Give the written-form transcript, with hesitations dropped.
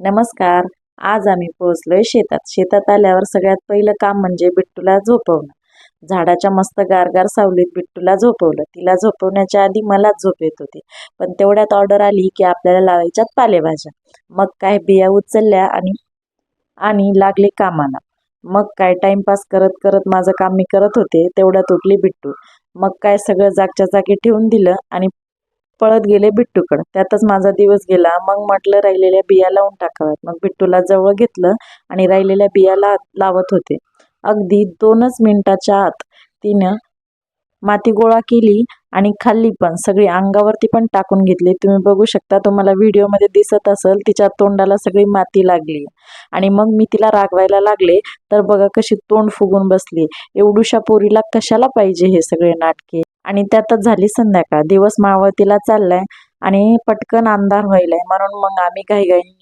नमस्कार. आज आम्ही पोहोचलोय शेतात. शेतात आल्यावर सगळ्यात पहिलं काम म्हणजे बिट्टूला झोपवणं. झाडाच्या मस्त गारगार सावलीत बिट्टूला झोपवलं. तिला झोपवण्याच्या आधी मलाच झोप येत होती. पण तेवढ्यात ऑर्डर आली की आपल्याला लावायच्यात पालेभाज्या. मग काय बिया उचलल्या आणि आणि लागले कामाला. मग काय टाइमपास करत करत माझं काम मी करत होते. तेवढ्यात उठली बिट्टू. मग काय सगळं जागच्या जागी ठेवून दिलं आणि पळत गेले बिट्टूकडं. त्यातच माझा दिवस गेला. मग म्हटलं राहिलेल्या बिया लावून टाकाव्यात. मग बिट्टूला जवळ घेतलं आणि राहिलेल्या बिया लावत होते. अगदी 2च मिनिटाच्या आत तिनं माती गोळा केली आणि खाल्ली पण. सगळी अंगावरती पण टाकून घेतली. तुम्ही बघू शकता, तुम्हाला व्हिडिओमध्ये दिसत असेल, तिच्या तोंडाला सगळी माती लागली. आणि मग मी तिला रागवायला लागले, तर बघा कशी तोंड फुगून बसली. एवढूशा पोरीला कशाला पाहिजे हे सगळे नाटके. आणि त्यातच झाली संध्याकाळ. दिवस मावळतीला चाललाय आणि पटकन अंधार व्हायलाय, म्हणून मग आम्ही घाईघाईने